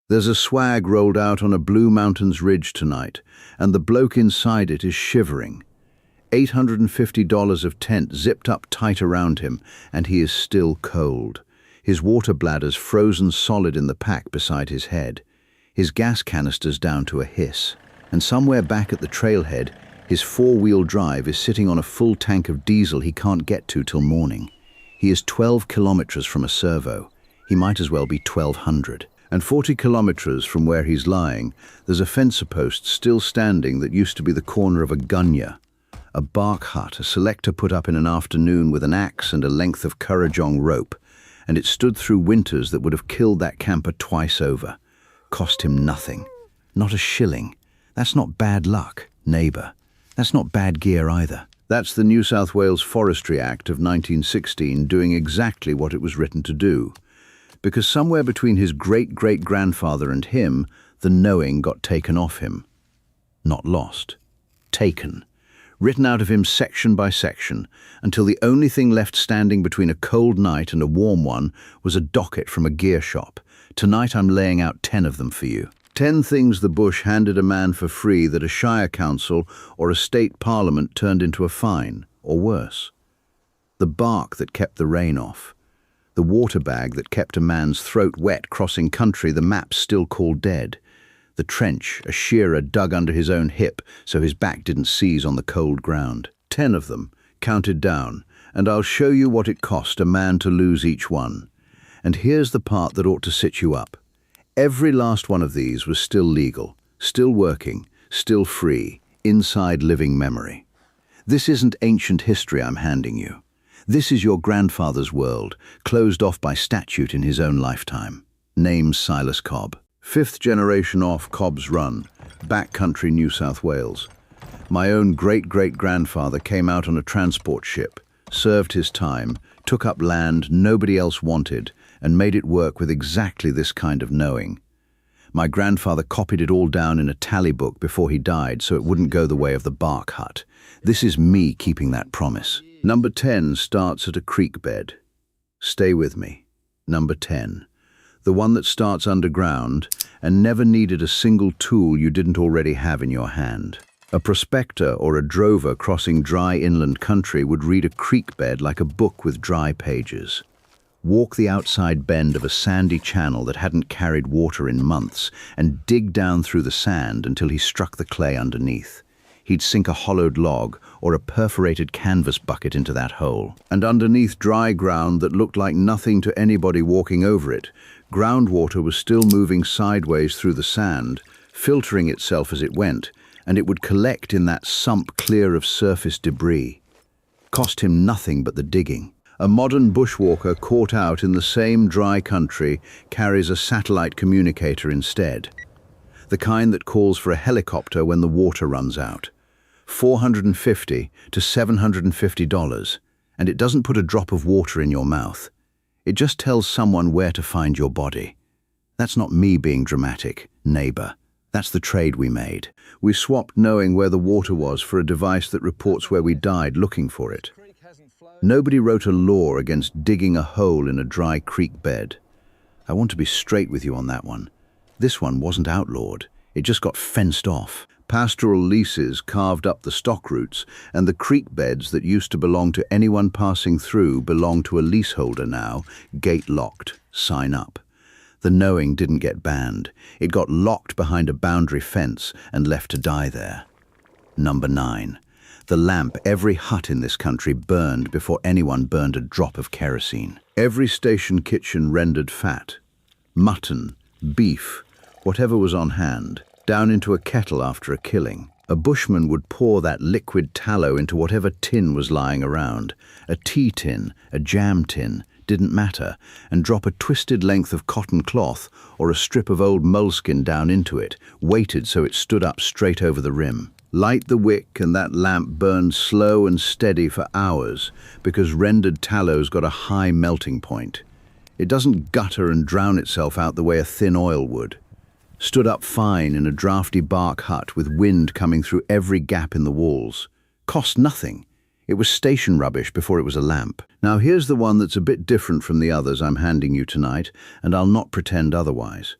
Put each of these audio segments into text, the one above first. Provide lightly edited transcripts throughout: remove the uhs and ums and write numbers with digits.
There's a swag rolled out on a Blue Mountains ridge tonight, and the bloke inside it is shivering. $850 of tent zipped up tight around him, and he is still cold. His water bladder's frozen solid in the pack beside his head. His gas canister's down to a hiss. And somewhere back at the trailhead, his four-wheel drive is sitting on a full tank of diesel he can't get to till morning. He is 12 kilometers from a servo. He might as well be 1,200. And 40 kilometers from where he's lying, there's a fence post still standing that used to be the corner of a gunya. A bark hut a selector put up in an afternoon with an axe and a length of kurrajong rope, and it stood through winters that would have killed that camper twice over. Cost him nothing. Not a shilling. That's not bad luck, neighbour. That's not bad gear either. That's the New South Wales Forestry Act of 1916 doing exactly what it was written to do. Because somewhere between his great-great-grandfather and him, the knowing got taken off him. Not lost. Taken. Written out of him section by section, until the only thing left standing between a cold night and a warm one was a docket from a gear shop. Tonight I'm laying out 10 of them for you. 10 things the bush handed a man for free that a shire council or a state parliament turned into a fine, or worse. The bark that kept the rain off. The water bag that kept a man's throat wet crossing country the maps still called dead. The trench a shearer dug under his own hip so his back didn't seize on the cold ground. 10 of them, counted down, and I'll show you what it cost a man to lose each one. And here's the part that ought to sit you up. Every last one of these was still legal, still working, still free, inside living memory. This isn't ancient history I'm handing you. This is your grandfather's world, closed off by statute in his own lifetime. Name's Silas Cobb. 5th generation off Cobb's Run, backcountry New South Wales. My own great-great-grandfather came out on a transport ship, served his time, took up land nobody else wanted, and made it work with exactly this kind of knowing. My grandfather copied it all down in a tally book before he died so it wouldn't go the way of the bark hut. This is me keeping that promise. Number 10 starts at a creek bed. Stay with me. Number 10. The one that starts underground and never needed a single tool you didn't already have in your hand. A prospector or a drover crossing dry inland country would read a creek bed like a book with dry pages. Walk the outside bend of a sandy channel that hadn't carried water in months and dig down through the sand until he struck the clay underneath. He'd sink a hollowed log or a perforated canvas bucket into that hole. And underneath dry ground that looked like nothing to anybody walking over it, groundwater was still moving sideways through the sand, filtering itself as it went, and it would collect in that sump clear of surface debris. Cost him nothing but the digging. A modern bushwalker caught out in the same dry country carries a satellite communicator instead. The kind that calls for a helicopter when the water runs out. $450 to $750, and it doesn't put a drop of water in your mouth. It just tells someone where to find your body. That's not me being dramatic, neighbor. That's the trade we made. We swapped knowing where the water was for a device that reports where we died looking for it. Nobody wrote a law against digging a hole in a dry creek bed. I want to be straight with you on that one. This one wasn't outlawed. It just got fenced off. Pastoral leases carved up the stock routes, and the creek beds that used to belong to anyone passing through belong to a leaseholder now, gate locked, sign up. The knowing didn't get banned. It got locked behind a boundary fence and left to die there. Number 9. The lamp every hut in this country burned before anyone burned a drop of kerosene. Every station kitchen rendered fat, mutton, beef, whatever was on hand, down into a kettle after a killing. A bushman would pour that liquid tallow into whatever tin was lying around, a tea tin, a jam tin, didn't matter, and drop a twisted length of cotton cloth or a strip of old moleskin down into it, weighted so it stood up straight over the rim. Light the wick and that lamp burned slow and steady for hours because rendered tallow's got a high melting point. It doesn't gutter and drown itself out the way a thin oil would. Stood up fine in a drafty bark hut with wind coming through every gap in the walls. Cost nothing. It was station rubbish before it was a lamp. Now here's the one that's a bit different from the others I'm handing you tonight, and I'll not pretend otherwise.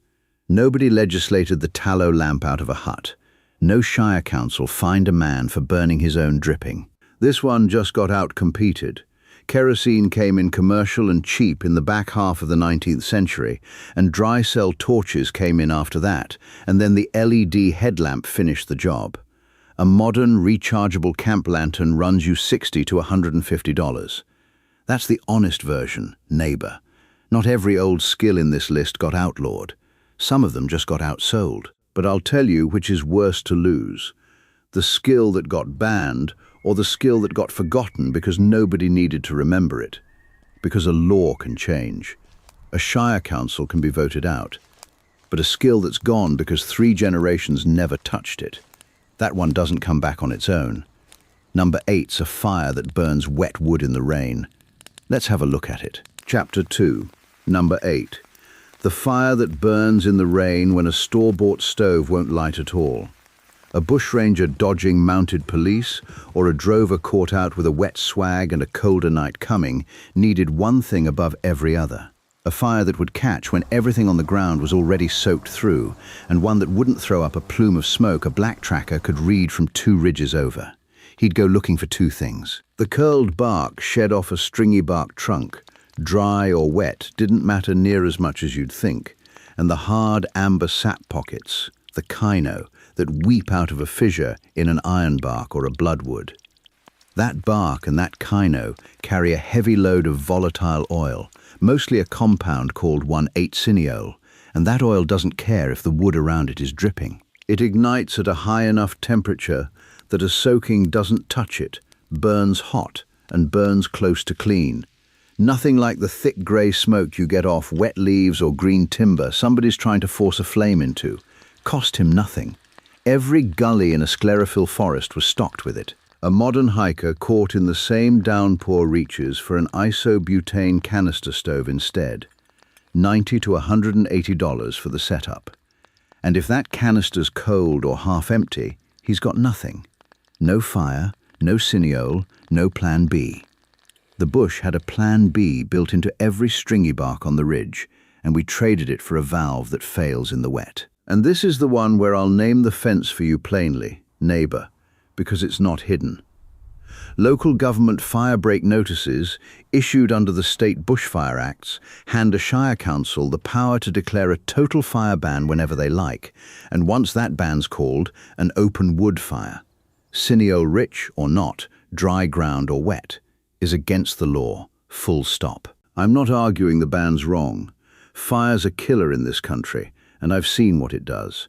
Nobody legislated the tallow lamp out of a hut. No shire council fined a man for burning his own dripping. This one just got out-competed. Kerosene came in commercial and cheap in the back half of the 19th century, and dry cell torches came in after that, and then the LED headlamp finished the job. A modern rechargeable camp lantern runs you $60 to $150. That's the honest version, neighbor. Not every old skill in this list got outlawed. Some of them just got outsold. But I'll tell you which is worse to lose. The skill that got banned, or the skill that got forgotten because nobody needed to remember it. Because a law can change. A shire council can be voted out. But a skill that's gone because 3 generations never touched it, that one doesn't come back on its own. Number 8's a fire that burns wet wood in the rain. Let's have a look at it. Chapter 2, Number 8. The fire that burns in the rain when a store-bought stove won't light at all. A bushranger dodging mounted police, or a drover caught out with a wet swag and a colder night coming, needed one thing above every other. A fire that would catch when everything on the ground was already soaked through, and one that wouldn't throw up a plume of smoke a black tracker could read from 2 ridges over. He'd go looking for 2 things. The curled bark shed off a stringy bark trunk. Dry or wet didn't matter near as much as you'd think, and the hard amber sap pockets, the kino, that weep out of a fissure in an ironbark or a bloodwood. That bark and that kino carry a heavy load of volatile oil, mostly a compound called 1,8-cineol, and that oil doesn't care if the wood around it is dripping. It ignites at a high enough temperature that a soaking doesn't touch it, burns hot, and burns close to clean. Nothing like the thick grey smoke you get off wet leaves or green timber somebody's trying to force a flame into. Cost him nothing. Every gully in a sclerophyll forest was stocked with it. A modern hiker caught in the same downpour reaches for an isobutane canister stove instead. $90 to $180 for the setup. And if that canister's cold or half empty, he's got nothing. No fire, no cineol, no plan B. The bush had a plan B built into every stringy bark on the ridge, and we traded it for a valve that fails in the wet. And this is the one where I'll name the fence for you plainly, neighbor, because it's not hidden. Local government fire break notices, issued under the State Bushfire Acts, hand a shire council the power to declare a total fire ban whenever they like, and once that ban's called, an open wood fire. Cineol rich or not, dry ground or wet, is against the law, full stop. I'm not arguing the ban's wrong. Fire's a killer in this country, and I've seen what it does.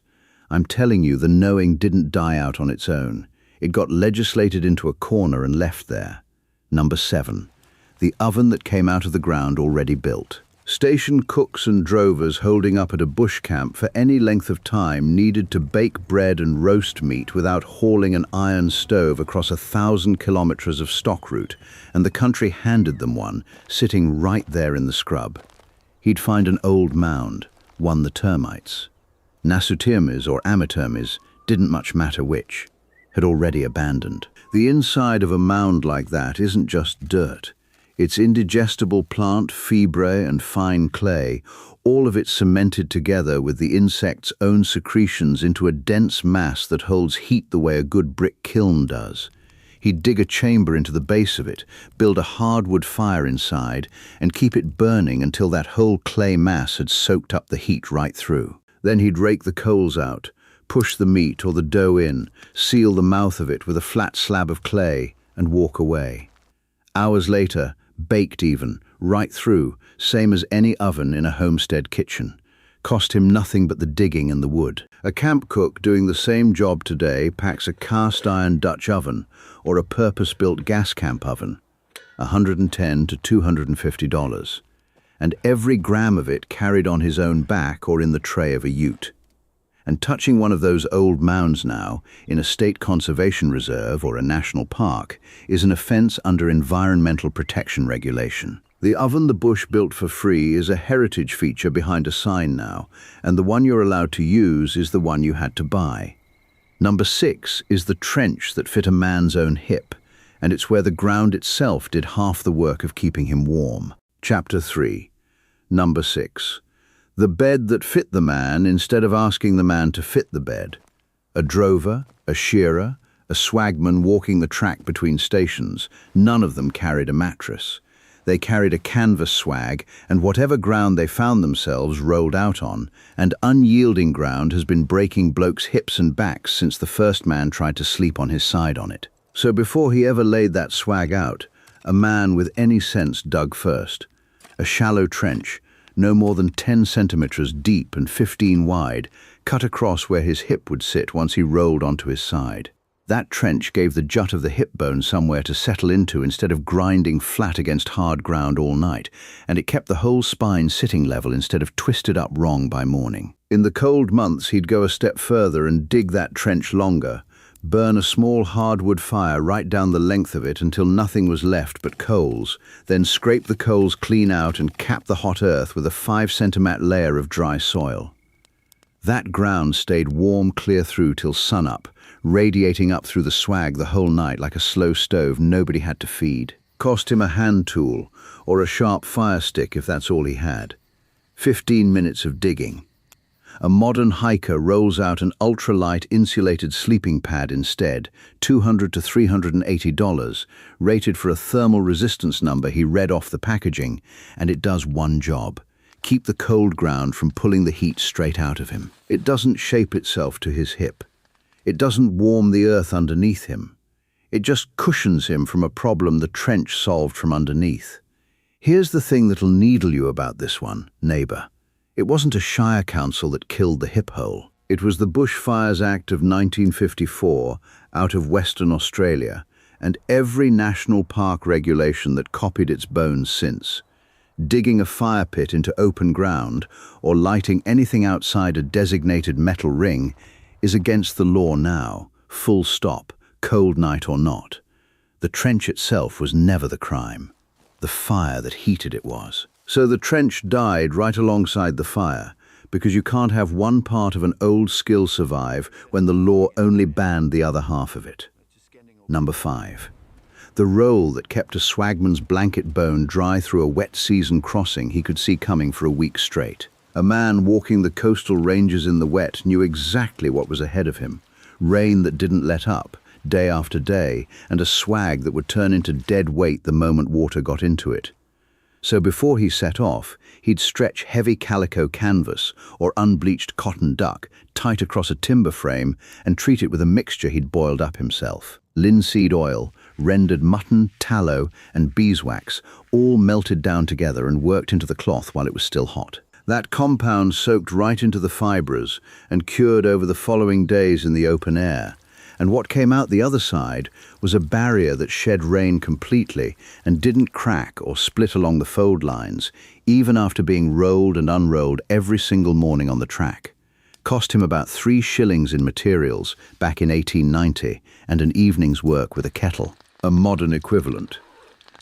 I'm telling you, the knowing didn't die out on its own. It got legislated into a corner and left there. Number 7. The oven that came out of the ground already built. Station cooks and drovers holding up at a bush camp for any length of time needed to bake bread and roast meat without hauling an iron stove across 1,000 kilometers of stock route, and the country handed them one, sitting right there in the scrub. He'd find an old mound, won the termites. Nasutirmes or amatermes, didn't much matter which, had already abandoned. The inside of a mound like that isn't just dirt. It's indigestible plant, fibre and fine clay, all of it cemented together with the insect's own secretions into a dense mass that holds heat the way a good brick kiln does. He'd dig a chamber into the base of it, build a hardwood fire inside, and keep it burning until that whole clay mass had soaked up the heat right through. Then he'd rake the coals out, push the meat or the dough in, seal the mouth of it with a flat slab of clay, and walk away. Hours later, baked even, right through, same as any oven in a homestead kitchen. Cost him nothing but the digging and the wood. A camp cook doing the same job today packs a cast iron Dutch oven or a purpose-built gas camp oven, $110 to $250, and every gram of it carried on his own back or in the tray of a ute. And touching one of those old mounds now, in a state conservation reserve or a national park, is an offense under environmental protection regulation. The oven the bush built for free is a heritage feature behind a sign now, and the one you're allowed to use is the one you had to buy. Number 6 is the trench that fit a man's own hip, and it's where the ground itself did half the work of keeping him warm. Chapter 3. Number 6. The bed that fit the man instead of asking the man to fit the bed. A drover, a shearer, a swagman walking the track between stations, none of them carried a mattress. They carried a canvas swag, and whatever ground they found themselves rolled out on, and unyielding ground has been breaking blokes' hips and backs since the first man tried to sleep on his side on it. So before he ever laid that swag out, a man with any sense dug first. A shallow trench, no more than 10 centimeters deep and 15 wide, cut across where his hip would sit once he rolled onto his side. That trench gave the jut of the hip bone somewhere to settle into instead of grinding flat against hard ground all night, and it kept the whole spine sitting level instead of twisted up wrong by morning. In the cold months, he'd go a step further and dig that trench longer, burn a small hardwood fire right down the length of it until nothing was left but coals, then scrape the coals clean out and cap the hot earth with a 5 centimeter layer of dry soil. That ground stayed warm clear through till sunup, radiating up through the swag the whole night like a slow stove nobody had to feed. Cost him a hand tool or a sharp fire stick if that's all he had. 15 minutes of digging. A modern hiker rolls out an ultralight insulated sleeping pad instead, $200 to $380, rated for a thermal resistance number he read off the packaging, and it does one job: keep the cold ground from pulling the heat straight out of him. It doesn't shape itself to his hip. It doesn't warm the earth underneath him. It just cushions him from a problem the trench solved from underneath. Here's the thing that'll needle you about this one, neighbour. It wasn't a Shire Council that killed the hip hole. It was the Bushfires Act of 1954 out of Western Australia, and every national park regulation that copied its bones since. Digging a fire pit into open ground or lighting anything outside a designated metal ring is against the law now, full stop, cold night or not. The trench itself was never the crime. The fire that heated it was. So the trench died right alongside the fire, because you can't have one part of an old skill survive when the law only banned the other half of it. Number 5. The roll that kept a swagman's blanket bone dry through a wet season crossing he could see coming for a week straight. A man walking the coastal ranges in the wet knew exactly what was ahead of him. Rain that didn't let up, day after day, and a swag that would turn into dead weight the moment water got into it. So before he set off, he'd stretch heavy calico canvas or unbleached cotton duck tight across a timber frame and treat it with a mixture he'd boiled up himself. Linseed oil, rendered mutton, tallow, and beeswax all melted down together and worked into the cloth while it was still hot. That compound soaked right into the fibres and cured over the following days in the open air. And what came out the other side was a barrier that shed rain completely and didn't crack or split along the fold lines, even after being rolled and unrolled every single morning on the track. Cost him about 3 shillings in materials back in 1890 and an evening's work with a kettle. A modern equivalent.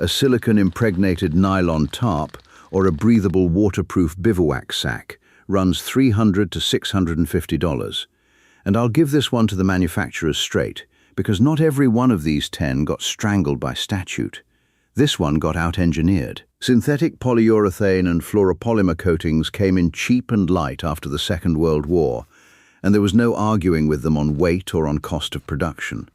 A silicon-impregnated nylon tarp or a breathable waterproof bivouac sack runs $300 to $650. And I'll give this one to the manufacturers straight, because not every one of these 10 got strangled by statute. This one got out-engineered. Synthetic polyurethane and fluoropolymer coatings came in cheap and light after the Second World War, and there was no arguing with them on weight or on cost of production.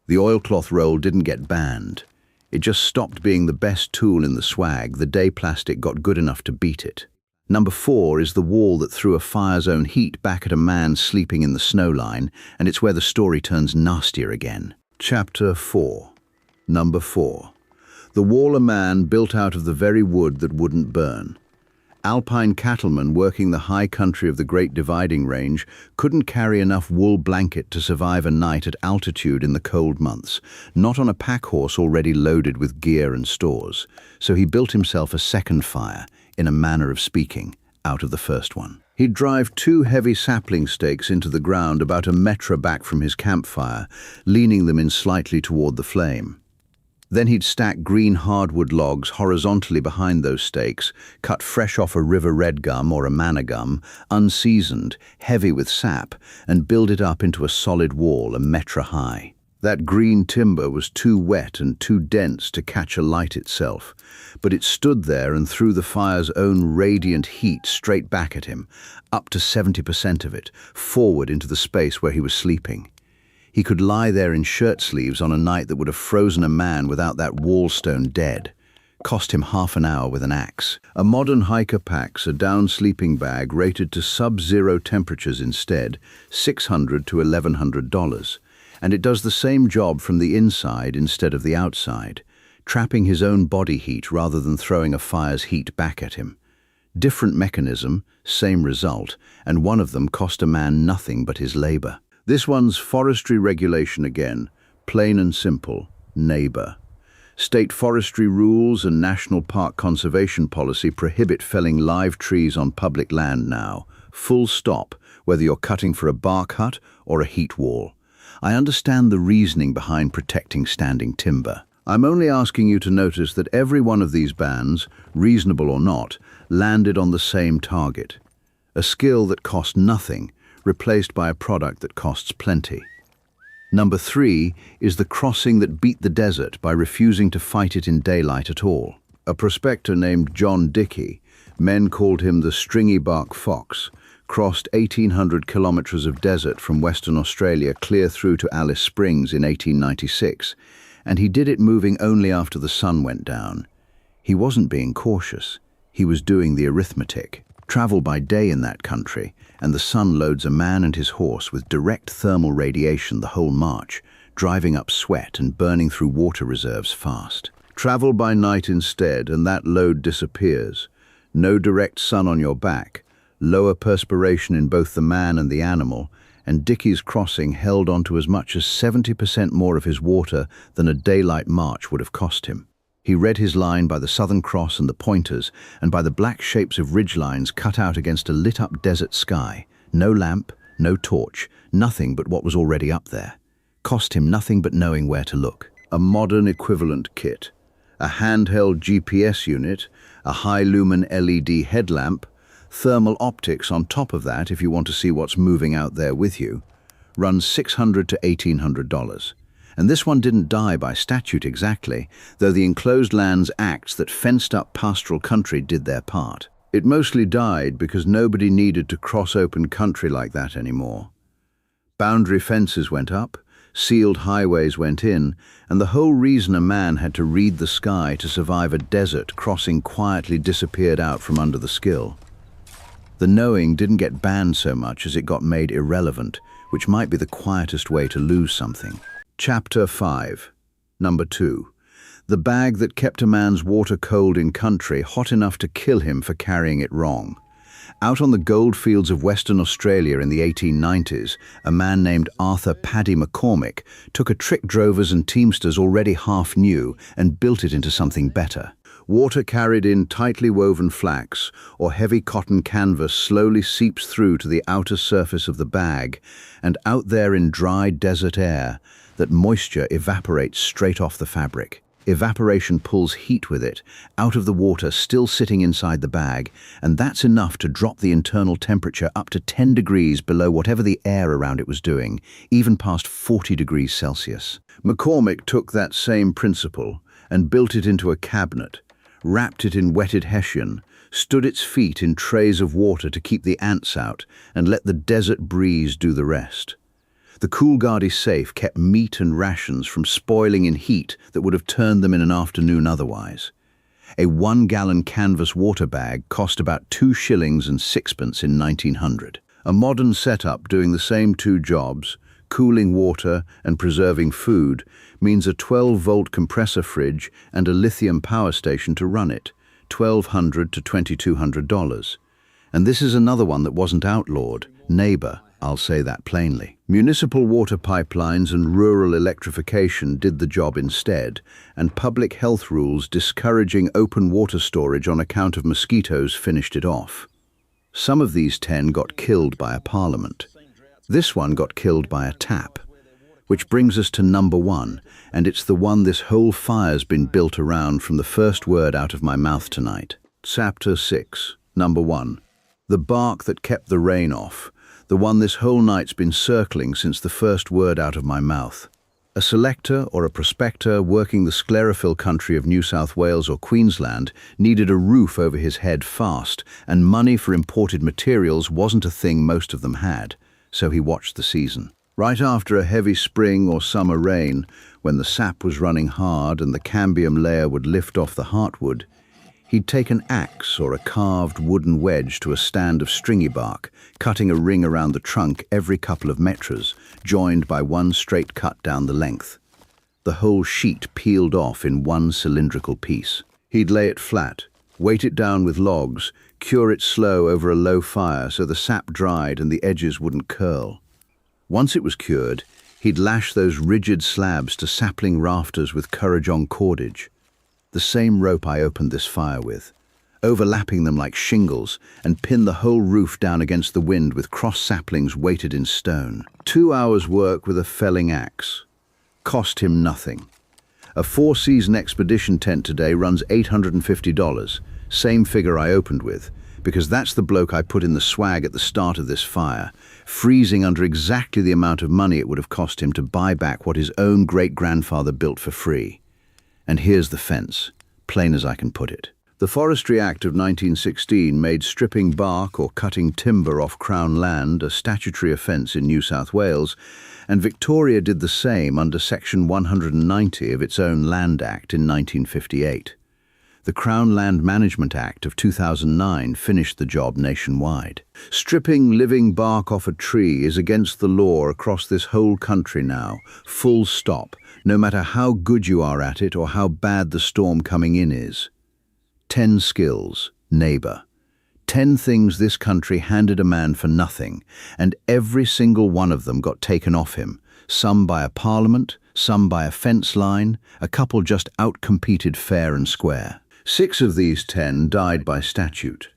The oilcloth roll didn't get banned. It just stopped being the best tool in the swag the day plastic got good enough to beat it. Number 4 is the wall that threw a fire zone heat back at a man sleeping in the snow line, and it's where the story turns nastier again. Chapter 4. Number 4. The wall a man built out of the very wood that wouldn't burn. Alpine cattlemen working the high country of the Great Dividing Range couldn't carry enough wool blanket to survive a night at altitude in the cold months, not on a pack horse already loaded with gear and stores. So he built himself a second fire, in a manner of speaking, out of the first one. He'd drive 2 heavy sapling stakes into the ground about a metre back from his campfire, leaning them in slightly toward the flame. Then he'd stack green hardwood logs horizontally behind those stakes, cut fresh off a river red gum or a manna gum, unseasoned, heavy with sap, and build it up into a solid wall a metre high. That green timber was too wet and too dense to catch a light itself, but it stood there and threw the fire's own radiant heat straight back at him, up to 70% of it, forward into the space where he was sleeping. He could lie there in shirt sleeves on a night that would have frozen a man without that wallstone dead. Cost him half an hour with an axe. A modern hiker packs a down sleeping bag rated to sub-zero temperatures instead, $600 to $1,100. And it does the same job from the inside instead of the outside, trapping his own body heat rather than throwing a fire's heat back at him. Different mechanism, same result, and one of them cost a man nothing but his labor. This one's forestry regulation again, plain and simple, neighbor. State forestry rules and national park conservation policy prohibit felling live trees on public land now, full stop, whether you're cutting for a bark hut or a heat wall. I understand the reasoning behind protecting standing timber. I'm only asking you to notice that every one of these bans, reasonable or not, landed on the same target. A skill that cost nothing, replaced by a product that costs plenty. Number 3 is the crossing that beat the desert by refusing to fight it in daylight at all. A prospector named John Dickey, men called him the stringy bark fox, crossed 1,800 kilometers of desert from Western Australia clear through to Alice Springs in 1896, and he did it moving only after the sun went down. He wasn't being cautious, he was doing the arithmetic. Travel by day in that country, and the sun loads a man and his horse with direct thermal radiation the whole march, driving up sweat and burning through water reserves fast. Travel by night instead, and that load disappears. No direct sun on your back, lower perspiration in both the man and the animal, and Dickey's crossing held on to as much as 70% more of his water than a daylight march would have cost him. He read his line by the Southern Cross and the pointers, and by the black shapes of ridgelines cut out against a lit-up desert sky. No lamp, no torch, nothing but what was already up there. Cost him nothing but knowing where to look. A modern equivalent kit. A handheld GPS unit, a high-lumen LED headlamp, thermal optics on top of that if you want to see what's moving out there with you, runs $600 to $1,800. And this one didn't die by statute exactly, though the Enclosed Lands Acts that fenced up pastoral country did their part. It mostly died because nobody needed to cross open country like that anymore. Boundary fences went up, sealed highways went in, and the whole reason a man had to read the sky to survive a desert crossing quietly disappeared out from under the skill. The knowing didn't get banned so much as it got made irrelevant, which might be the quietest way to lose something. Chapter 5. Number 2. The bag that kept a man's water cold in country hot enough to kill him for carrying it wrong. Out on the goldfields of Western Australia in the 1890s, a man named Arthur Paddy McCormick took a trick drovers and teamsters already half new and built it into something better. Water carried in tightly woven flax or heavy cotton canvas slowly seeps through to the outer surface of the bag, and out there in dry desert air, that moisture evaporates straight off the fabric. Evaporation pulls heat with it, out of the water still sitting inside the bag, and that's enough to drop the internal temperature up to 10 degrees below whatever the air around it was doing, even past 40 degrees Celsius. McCormick took that same principle and built it into a cabinet, wrapped it in wetted hessian, stood its feet in trays of water to keep the ants out, and let the desert breeze do the rest. The Coolgardie safe kept meat and rations from spoiling in heat that would have turned them in an afternoon otherwise. A 1-gallon canvas water bag cost about 2 shillings and sixpence in 1900. A modern setup doing the same 2 jobs, cooling water and preserving food, means a 12-volt compressor fridge and a lithium power station to run it, $1,200 to $2,200. And this is another one that wasn't outlawed, neighbor, I'll say that plainly. Municipal water pipelines and rural electrification did the job instead, and public health rules discouraging open water storage on account of mosquitoes finished it off. Some of these 10 got killed by a parliament. This one got killed by a tap. Which brings us to number 1, and it's the one this whole fire's been built around from the first word out of my mouth tonight. Chapter 6. Number 1. The bark that kept the rain off. The one this whole night's been circling since the first word out of my mouth. A selector or a prospector working the sclerophyll country of New South Wales or Queensland needed a roof over his head fast, and money for imported materials wasn't a thing most of them had, so he watched the season. Right after a heavy spring or summer rain, when the sap was running hard and the cambium layer would lift off the heartwood, he'd take an axe or a carved wooden wedge to a stand of stringy bark, cutting a ring around the trunk every couple of meters, joined by one straight cut down the length. The whole sheet peeled off in one cylindrical piece. He'd lay it flat, weight it down with logs, cure it slow over a low fire so the sap dried and the edges wouldn't curl. Once it was cured, he'd lash those rigid slabs to sapling rafters with Currajong cordage, the same rope I opened this fire with, overlapping them like shingles, and pin the whole roof down against the wind with cross saplings weighted in stone. 2 hours' work with a felling axe. Cost him nothing. A 4-season expedition tent today runs $850, same figure I opened with, because that's the bloke I put in the swag at the start of this fire, freezing under exactly the amount of money it would have cost him to buy back what his own great-grandfather built for free. And here's the fence, plain as I can put it. The Forestry Act of 1916 made stripping bark or cutting timber off Crown land a statutory offence in New South Wales, and Victoria did the same under Section 190 of its own Land Act in 1958. The Crown Land Management Act of 2009 finished the job nationwide. Stripping living bark off a tree is against the law across this whole country now, full stop, no matter how good you are at it or how bad the storm coming in is. 10 skills, neighbour. 10 things this country handed a man for nothing, and every single one of them got taken off him, some by a parliament, some by a fence line, a couple just outcompeted fair and square. 6 of these 10 died by statute.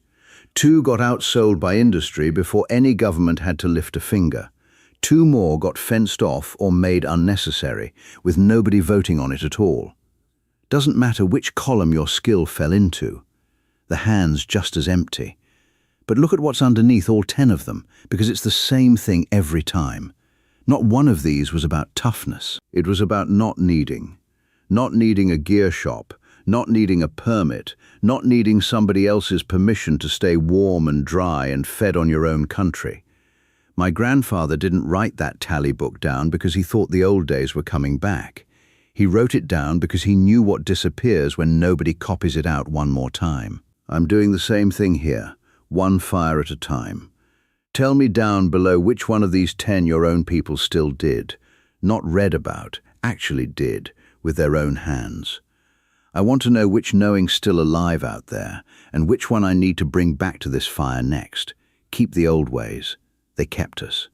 2 got outsold by industry before any government had to lift a finger. 2 more got fenced off or made unnecessary, with nobody voting on it at all. Doesn't matter which column your skill fell into. The hand's just as empty. But look at what's underneath all 10 of them, because it's the same thing every time. Not one of these was about toughness. It was about not needing a gear shop, not needing a permit, not needing somebody else's permission to stay warm and dry and fed on your own country. My grandfather didn't write that tally book down because he thought the old days were coming back. He wrote it down because he knew what disappears when nobody copies it out one more time. I'm doing the same thing here, one fire at a time. Tell me down below which one of these 10 your own people still did, not read about, actually did, with their own hands. I want to know which knowing's still alive out there, and which one I need to bring back to this fire next. Keep the old ways. They kept us.